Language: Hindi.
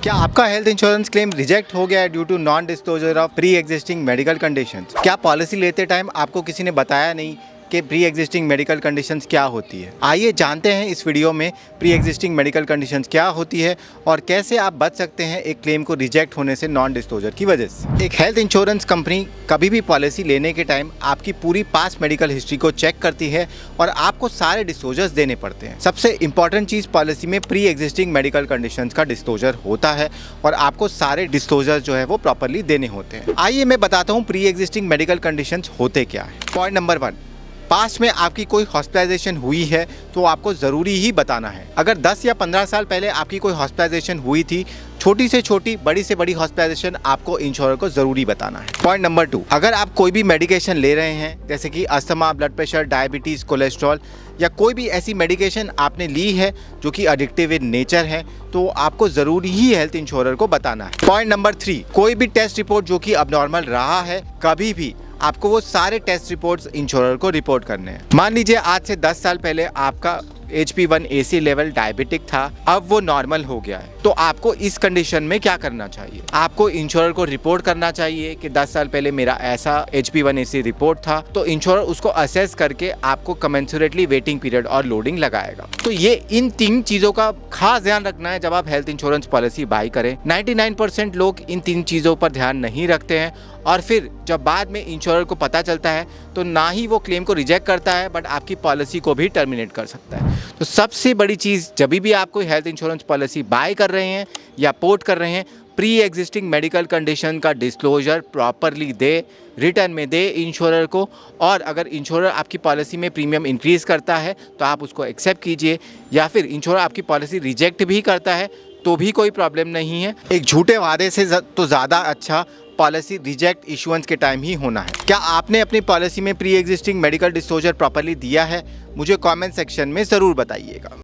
क्या आपका हेल्थ इंश्योरेंस क्लेम रिजेक्ट हो गया है due to non disclosure of pre existing medical conditions? क्या पॉलिसी लेते टाइम आपको किसी ने बताया नहीं कि प्री एग्जिस्टिंग मेडिकल कंडीशंस क्या होती है? आइए जानते हैं इस वीडियो में प्री एग्जिस्टिंग मेडिकल कंडीशंस क्या होती है और कैसे आप बच सकते हैं एक क्लेम को रिजेक्ट होने से नॉन डिस्क्लोजर की वजह से। एक हेल्थ इंश्योरेंस कंपनी कभी भी पॉलिसी लेने के टाइम आपकी पूरी पास्ट मेडिकल हिस्ट्री को चेक करती है और आपको सारे डिस्क्लोजर्स देने पड़ते हैं। सबसे इंपॉर्टेंट चीज़ पॉलिसी में प्री एग्जिस्टिंग मेडिकल कंडीशंस का डिस्क्लोजर होता है और आपको सारे डिस्क्लोजर जो है वो प्रॉपरली देने होते हैं। आइए मैं बताता हूँ प्री एग्जिस्टिंग मेडिकल कंडीशंस होते क्या है। पॉइंट नंबर 1, पास्ट में आपकी कोई हॉस्पिटलाइजेशन हुई है तो आपको ज़रूरी ही बताना है। अगर 10 या 15 साल पहले आपकी कोई हॉस्पिटलाइजेशन हुई थी, छोटी से छोटी बड़ी से बड़ी हॉस्पिटलाइजेशन, आपको इंश्योरर को ज़रूरी बताना है। पॉइंट नंबर 2, अगर आप कोई भी मेडिकेशन ले रहे हैं जैसे कि asthma, blood pressure, diabetes, cholesterol या कोई भी ऐसी मेडिकेशन आपने ली है जो कि एडिक्टिव इन नेचर है, तो आपको ज़रूरी ही हेल्थ इंश्योरर को बताना है। पॉइंट नंबर 3, कोई भी टेस्ट रिपोर्ट जो कि अबनॉर्मल रहा है, कभी भी आपको वो सारे टेस्ट रिपोर्ट्स इंश्योरर को रिपोर्ट करने हैं। मान लीजिए आज से 10 साल पहले आपका HP1AC लेवल डायबिटिक था, अब वो नॉर्मल हो गया है, तो आपको इस कंडीशन में क्या करना चाहिए? आपको इंश्योरर को रिपोर्ट करना चाहिए कि 10 साल पहले मेरा ऐसा HP1AC रिपोर्ट था, तो इंश्योरर उसको असेस करके आपको कमेंसुरेटली वेटिंग पीरियड और लोडिंग लगाएगा। तो ये इन 3 चीज़ों का खास ध्यान रखना है जब आप हेल्थ इंश्योरेंस पॉलिसी बाई करें। 99% लोग इन 3 चीज़ों पर ध्यान नहीं रखते हैं और फिर जब बाद में इंश्योरर को पता चलता है तो ना ही वो क्लेम को रिजेक्ट करता है बट आपकी पॉलिसी को भी टर्मिनेट कर सकता है। तो सबसे बड़ी चीज़, जब भी आप कोई हेल्थ इंश्योरेंस पॉलिसी बाय कर रहे हैं या पोर्ट कर रहे हैं, प्री एग्जिस्टिंग मेडिकल कंडीशन का डिस्क्लोजर प्रॉपरली दे, रिटर्न में दे इंश्योरर को। और अगर इंश्योरर आपकी पॉलिसी में प्रीमियम इंक्रीज़ करता है तो आप उसको एक्सेप्ट कीजिए, या फिर इंश्योरर आपकी पॉलिसी रिजेक्ट भी करता है तो भी कोई प्रॉब्लम नहीं है। एक झूठे वादे से तो ज़्यादा अच्छा पॉलिसी रिजेक्ट इशुएंस के टाइम ही होना है। क्या आपने अपनी पॉलिसी में pre existing medical disclosure properly दिया है? मुझे कमेंट सेक्शन में ज़रूर बताइएगा।